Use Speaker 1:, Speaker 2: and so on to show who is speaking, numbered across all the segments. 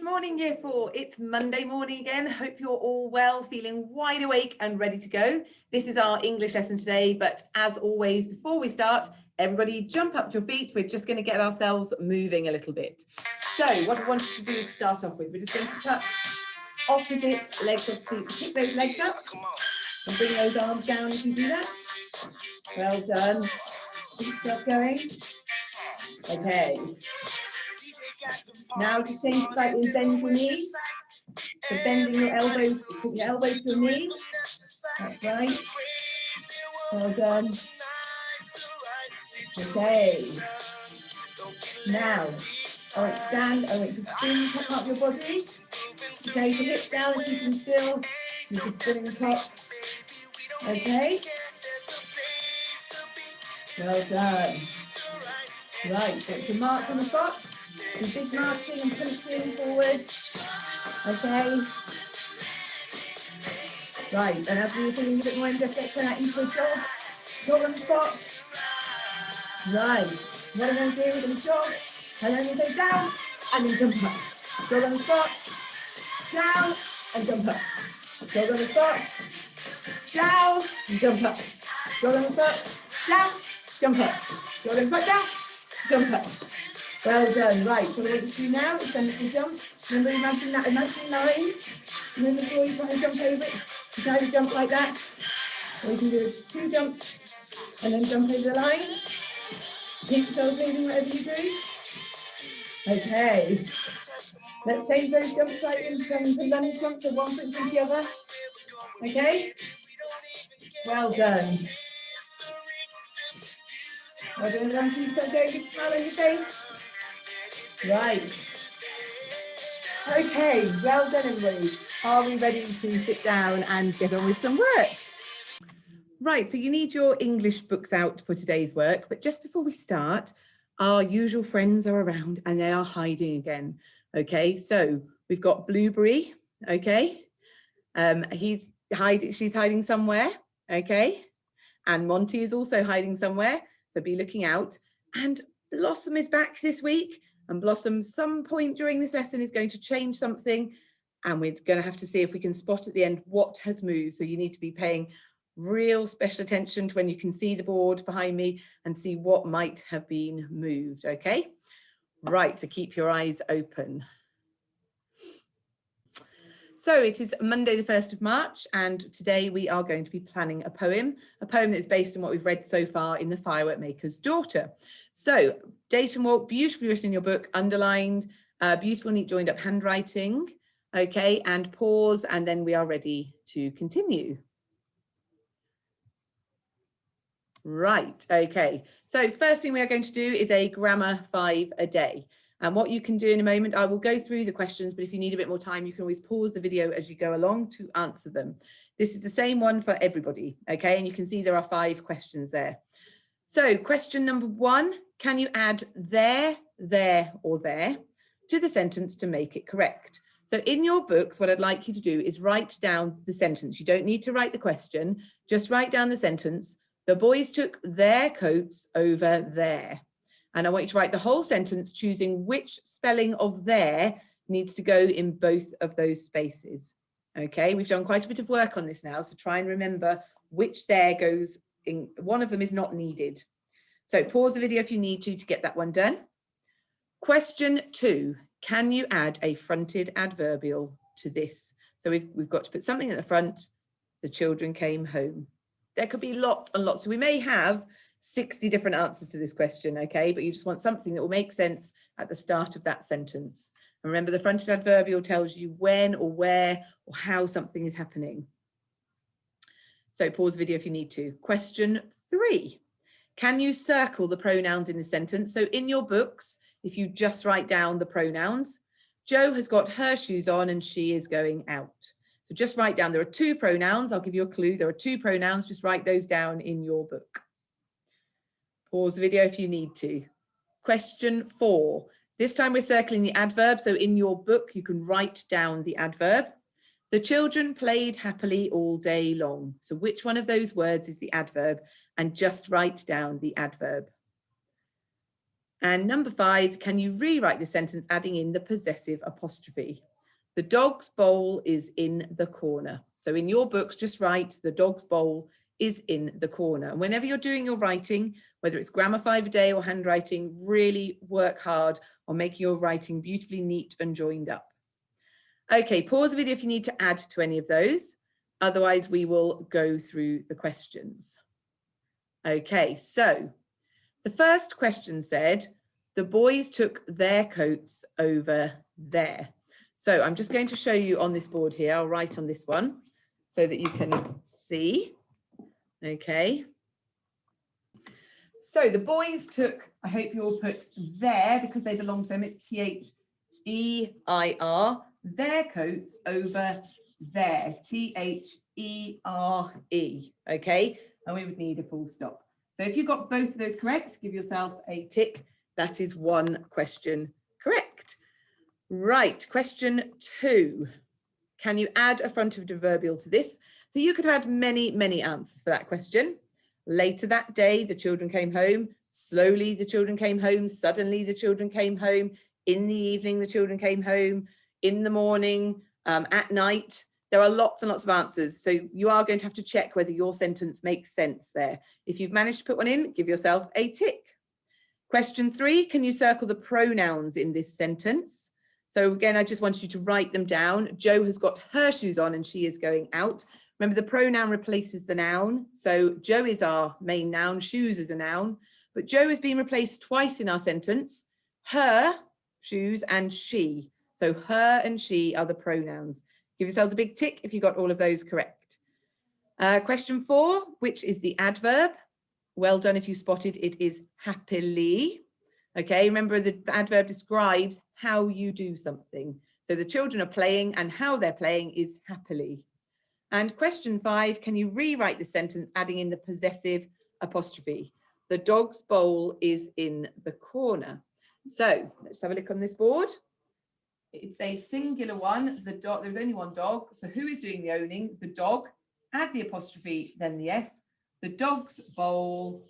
Speaker 1: morning, Year 4. It's Monday morning again. Hope you're all well, feeling wide awake and ready to go. This is our English lesson today, but as always, before we start, everybody jump up to your feet. We're just going to get ourselves moving a little bit. So what I wanted to do is start off with, we're just going to touch opposite legs off the feet. So kick those legs up and bring those arms down if you do that. Well done. Keep stuff going. Okay. Now just change slightly and bend your knees. So bending your elbows, put your elbows to your knee. That's right. Well done. Okay. Now, I want to stand, I want to spin top up your body. Okay, so hips down and keeping still. You just spin the top. Okay. Well done. Right, so it's a march on the spot. Do big marching and punching forward. Okay. Right, and as we were feeling a bit more just let's turn that into a jog. Jog on the spot. Right. What I'm going to do, we're going to jog, and then we're going to say down, and then jump up. Jog on the spot. Down, and jump up. Jog on the spot. Down, and jump up. Jog on the spot. Down, jump up. Jog on the spot, down, jump up. Well done. Right, so what I want you to do now is send it to jump. Remember, imagine that imaginary line. Remember before you try to jump over it? You can either jump like that, or you can do 2 jumps and then jump over the line. Keep yourself moving whatever you do. Okay. Let's change those jumps slightly and turn into lunge jumps, so one foot to the other. Okay? Well done. Well done, everyone. Keep going, get a smile on your face. Right. Okay, well done everybody. Are we ready to sit down and get on with some work? Right, so you need your English books out for today's work, but just before we start, our usual friends are around and they are hiding again. Okay, so we've got Blueberry, okay? She's hiding somewhere, okay? And Monty is also hiding somewhere, so be looking out. And Blossom is back this week. And Blossom, some point during this lesson, is going to change something, and we're going to have to see if we can spot at the end what has moved. So you need to be paying real special attention to when you can see the board behind me and see what might have been moved, okay? Right, so keep your eyes open. So it is Monday the 1st of March, and today we are going to be planning a poem that is based on what we've read so far in The Firework Maker's Daughter. So date and walk, beautifully written in your book, underlined, beautiful, neat, joined up handwriting, okay, and pause, and then we are ready to continue. Right, okay, so first thing we are going to do is a grammar 5 a day. And what you can do in a moment, I will go through the questions, but if you need a bit more time, you can always pause the video as you go along to answer them. This is the same one for everybody, okay? And you can see there are 5 questions there. So question number 1, can you add there, or there to the sentence to make it correct? So in your books, what I'd like you to do is write down the sentence. You don't need to write the question, just write down the sentence. The boys took their coats over there. And I want you to write the whole sentence, choosing which spelling of there needs to go in both of those spaces. Okay, we've done quite a bit of work on this now, so try and remember which there goes in. One of them is not needed. So pause the video if you need to get that one done. Question 2, can you add a fronted adverbial to this? So we've got to put something at the front. The children came home. There could be lots and lots. So we may have 60 different answers to this question, okay? But you just want something that will make sense at the start of that sentence. And remember, the fronted adverbial tells you when or where or how something is happening. So pause the video if you need to. Question 3, can you circle the pronouns in the sentence? So in your books, if you just write down the pronouns, Jo has got her shoes on and she is going out. So just write down, there are 2 pronouns. I'll give you a clue. There are 2 pronouns. Just write those down in your book. Pause the video if you need to. Question 4. This time we're circling the adverb. So in your book, you can write down the adverb. The children played happily all day long. So which one of those words is the adverb? And just write down the adverb. And number 5, can you rewrite the sentence adding in the possessive apostrophe? The dog's bowl is in the corner. So in your books, just write the dog's bowl is in the corner. And whenever you're doing your writing, whether it's grammar 5 a day or handwriting, really work hard on making your writing beautifully neat and joined up. Okay, pause the video if you need to add to any of those. Otherwise, we will go through the questions. Okay, so the first question said, the boys took their coats over there. So I'm just going to show you on this board here. I'll write on this one so that you can see. Okay. So the boys took, I hope you all put their, because they belong to them, it's T-H-E-I-R, their coats over there, T-H-E-R-E, okay? And we would need a full stop. So if you got both of those correct, give yourself a tick. That is one question correct. Right, question 2. Can you add a front of adverbial to this? So you could add many, many answers for that question. Later that day, the children came home. Slowly, the children came home. Suddenly, the children came home. In the evening, the children came home. In the morning, at night. There are lots and lots of answers. So you are going to have to check whether your sentence makes sense there. If you've managed to put one in, give yourself a tick. Question 3, can you circle the pronouns in this sentence? So again, I just want you to write them down. Jo has got her shoes on and she is going out. Remember, the pronoun replaces the noun. So Jo is our main noun, shoes is a noun, but Jo is being replaced twice in our sentence. Her shoes and she. So her and she are the pronouns. Give yourselves a big tick if you got all of those correct. Question 4, which is the adverb? Well done if you spotted, it is happily. Okay, remember the adverb describes how you do something. So the children are playing and how they're playing is happily. And question 5, can you rewrite the sentence adding in the possessive apostrophe? The dog's bowl is in the corner. So let's have a look on this board. It's a singular one, the dog, there's only one dog. So who is doing the owning? The dog, add the apostrophe, then the S. The dog's bowl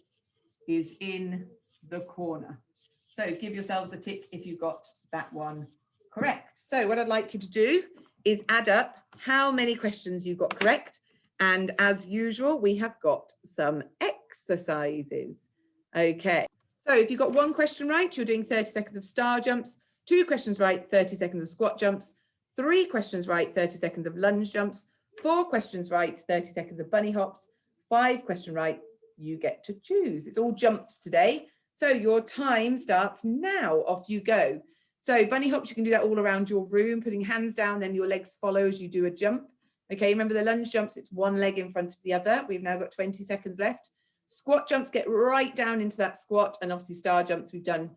Speaker 1: is in the corner. So give yourselves a tick if you got that one correct. So what I'd like you to do is add up how many questions you got correct. And as usual, we have got some exercises. Okay, so if you got one question right, you're doing 30 seconds of star jumps, 2 questions right, 30 seconds of squat jumps, 3 questions right, 30 seconds of lunge jumps, 4 questions right, 30 seconds of bunny hops, 5 questions right, you get to choose. It's all jumps today. So your time starts now, off you go. So bunny hops, you can do that all around your room, putting hands down, then your legs follow as you do a jump. Okay, remember the lunge jumps, it's one leg in front of the other. We've now got 20 seconds left. Squat jumps, get right down into that squat, and obviously star jumps, we've done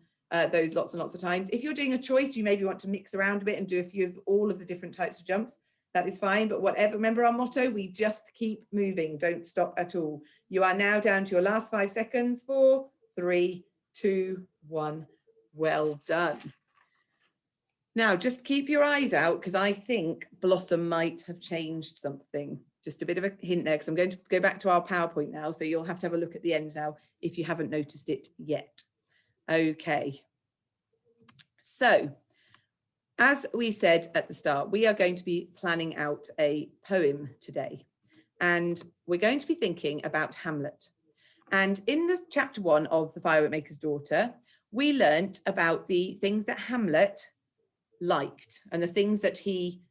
Speaker 1: those lots and lots of times. If you're doing a choice, you maybe want to mix around a bit and do a few of all of the different types of jumps. That is fine, but whatever, remember our motto, we just keep moving, don't stop at all. You are now down to your last 5 seconds. 4, 3, 2, 1. Well done. Now, just keep your eyes out because I think Blossom might have changed something. Just a bit of a hint there because I'm going to go back to our PowerPoint now. So you'll have to have a look at the end now if you haven't noticed it yet. Okay. So as we said at the start, we are going to be planning out a poem today. And we're going to be thinking about Hamlet. And in the chapter 1 of The Firework Maker's Daughter, we learnt about the things that Hamlet liked and the things that he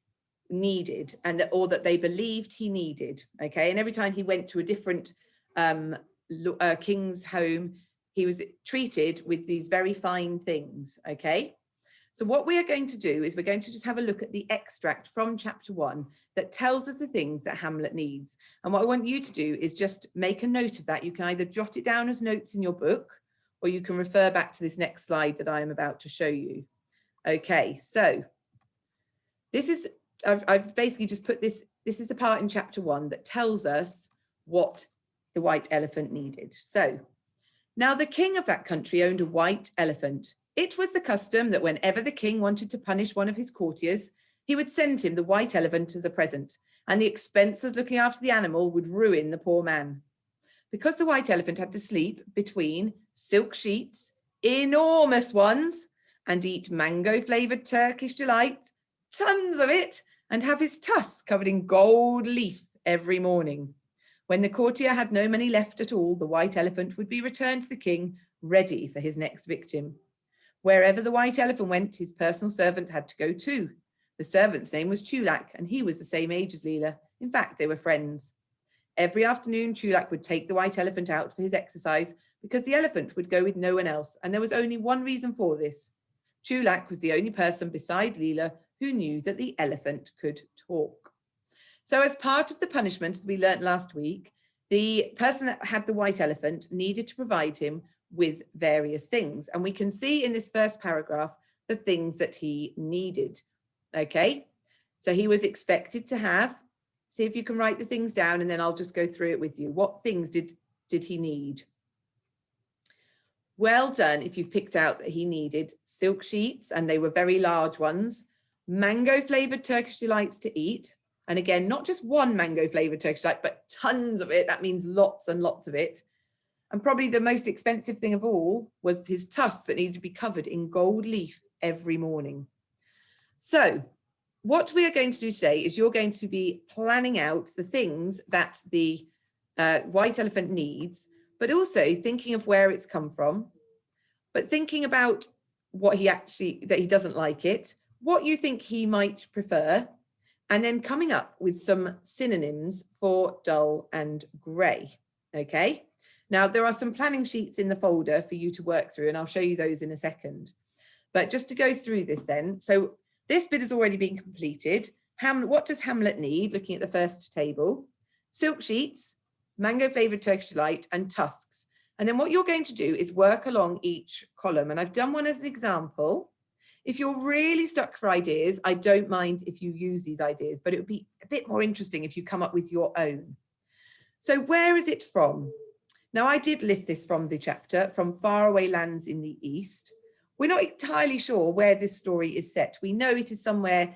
Speaker 1: needed and that, or that they believed he needed. Okay, and every time he went to a different king's home, he was treated with these very fine things. Okay, so what we are going to do is we're going to just have a look at the extract from chapter 1 that tells us the things that Hamlet needs. And what I want you to do is just make a note of that. You can either jot it down as notes in your book, or you can refer back to this next slide that I am about to show you. Okay, so this is, I've basically just put this is the part in chapter 1 that tells us what the white elephant needed. So, now the king of that country owned a white elephant. It was the custom that whenever the king wanted to punish one of his courtiers, he would send him the white elephant as a present, and the expense of looking after the animal would ruin the poor man. Because the white elephant had to sleep between silk sheets, enormous ones, and eat mango-flavoured Turkish delight, tons of it, and have his tusks covered in gold leaf every morning. When the courtier had no money left at all, the white elephant would be returned to the king, ready for his next victim. Wherever the white elephant went, his personal servant had to go too. The servant's name was Chulak, and he was the same age as Leela. In fact, they were friends. Every afternoon, Chulak would take the white elephant out for his exercise because the elephant would go with no one else, and there was only one reason for this. Chulak was the only person beside Leela who knew that the elephant could talk. So as part of the punishment, as we learnt last week, the person that had the white elephant needed to provide him with various things. And we can see in this first paragraph the things that he needed. Okay, so he was expected to have, see if you can write the things down and then I'll just go through it with you. What things did he need? Well done if you've picked out that he needed silk sheets, and they were very large ones, mango flavoured Turkish delights to eat. And again, not just one mango flavoured Turkish delight, but tons of it. That means lots and lots of it. And probably the most expensive thing of all was his tusks that needed to be covered in gold leaf every morning. So what we are going to do today is you're going to be planning out the things that the white elephant needs, but also thinking of where it's come from, but thinking about what that he doesn't like it, what you think he might prefer, and then coming up with some synonyms for dull and grey. Okay. Now there are some planning sheets in the folder for you to work through, and I'll show you those in a second. But just to go through this then, so this bit has already been completed. What does Hamlet need? Looking at the first table, silk sheets, mango flavoured Turkish delight, and tusks. And then what you're going to do is work along each column. And I've done one as an example. If you're really stuck for ideas, I don't mind if you use these ideas, but it would be a bit more interesting if you come up with your own. So where is it from? Now, I did lift this from the chapter, From Faraway Lands in the East. We're not entirely sure where this story is set. We know it is somewhere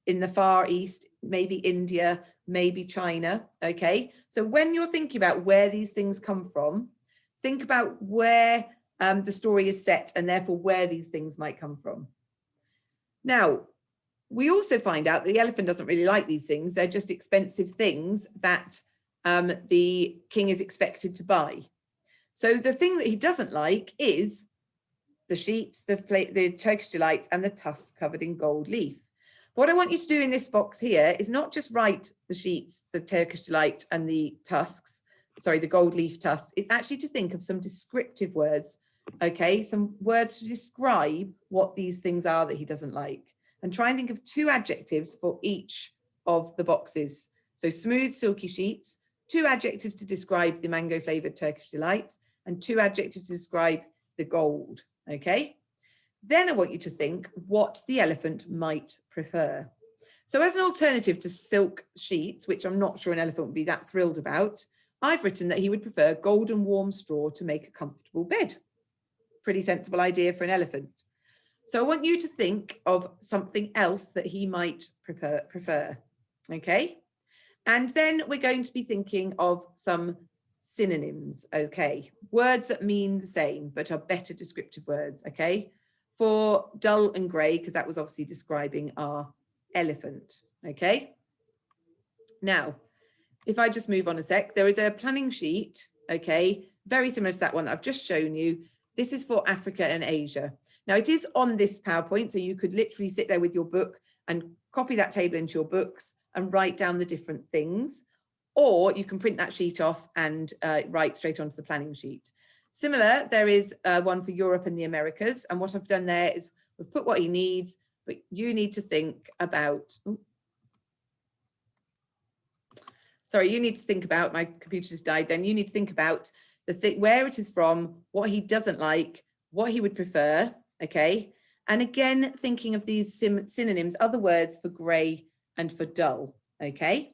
Speaker 1: in the Far East, maybe India, maybe China, okay? So when you're thinking about where these things come from, think about where the story is set and therefore where these things might come from. Now, we also find out that the elephant doesn't really like these things. They're just expensive things that the king is expected to buy. So the thing that he doesn't like is the sheets, the Turkish delights, and the tusks covered in gold leaf. What I want you to do in this box here is not just write the sheets, the Turkish delight, and the tusks, sorry, the gold leaf tusks. It's actually to think of some descriptive words, okay? Some words to describe what these things are that he doesn't like. And try and think of 2 adjectives for each of the boxes. So smooth, silky sheets, 2 adjectives to describe the mango flavoured Turkish delights, and 2 adjectives to describe the gold, okay? Then I want you to think what the elephant might prefer. So as an alternative to silk sheets, which I'm not sure an elephant would be that thrilled about, I've written that he would prefer golden warm straw to make a comfortable bed. Pretty sensible idea for an elephant. So I want you to think of something else that he might prefer, okay? And then we're going to be thinking of some synonyms, okay? Words that mean the same, but are better descriptive words, okay? For dull and grey, because that was obviously describing our elephant, okay? Now, if I just move on a sec, there is a planning sheet, okay? Very similar to that one that I've just shown you. This is for Africa and Asia. Now it is on this PowerPoint, so you could literally sit there with your book and copy that table into your books and write down the different things, or you can print that sheet off and write straight onto the planning sheet. Similar, there is one for Europe and the Americas, and what I've done there is we've put what he needs, but you need to think about, sorry, you need to think about, my computer just died then, you need to think about where it is from, what he doesn't like, what he would prefer, okay? And again, thinking of these synonyms, other words for grey and for dull, okay?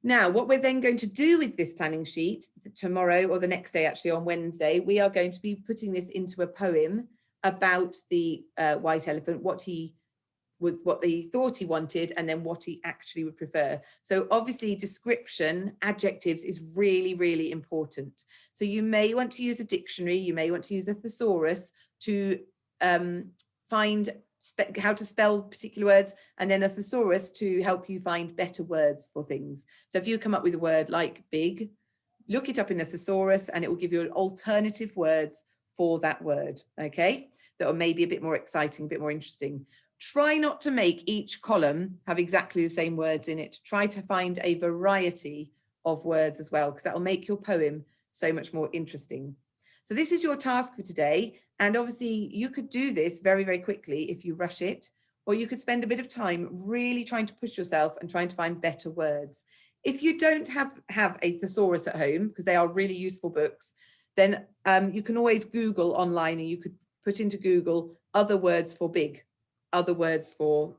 Speaker 1: Now, what we're then going to do with this planning sheet tomorrow, or the next day, actually on Wednesday, we are going to be putting this into a poem about the white elephant, what he with what they thought he wanted and then what he actually would prefer. So obviously description, adjectives is really, really important. So you may want to use a dictionary, you may want to use a thesaurus to find how to spell particular words, and then a thesaurus to help you find better words for things. So if you come up with a word like big, look it up in a thesaurus and it will give you alternative words for that word, okay? That are maybe a bit more exciting, a bit more interesting. Try not to make each column have exactly the same words in it. Try to find a variety of words as well, because that will make your poem so much more interesting. So this is your task for today. And obviously you could do this very, very quickly if you rush it, or you could spend a bit of time really trying to push yourself and trying to find better words. If you don't have a thesaurus at home, because they are really useful books, then you can always Google online, and you could put into Google other words for big, other words for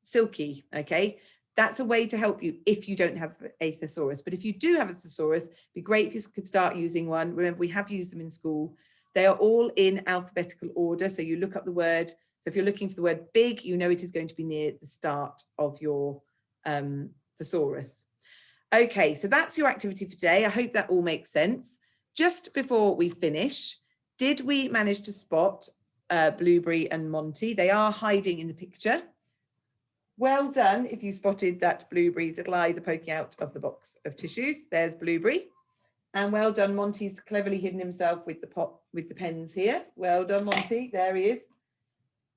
Speaker 1: silky, okay? That's a way to help you if you don't have a thesaurus. But if you do have a thesaurus, it'd be great if you could start using one. Remember, we have used them in school. They are all in alphabetical order. So you look up the word. So if you're looking for the word big, you know it is going to be near the start of your thesaurus. Okay, so that's your activity for today. I hope that all makes sense. Just before we finish, did we manage to spot Blueberry and Monty? They are hiding in the picture. Well done if you spotted that Blueberry's little eyes are poking out of the box of tissues. There's Blueberry. And well done, Monty's cleverly hidden himself with the pot with the pens here. Well done, Monty. There he is.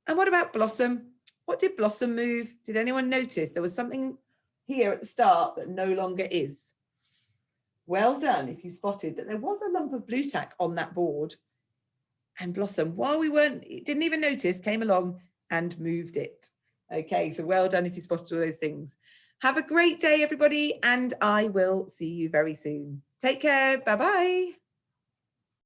Speaker 1: And what about Blossom? What did Blossom move? Did anyone notice there was something here at the start that no longer is? Well done if you spotted that there was a lump of blue tack on that board. And Blossom, while didn't even notice, came along and moved it. Okay, so well done if you spotted all those things. Have a great day, everybody, and I will see you very soon. Take care. Bye-bye.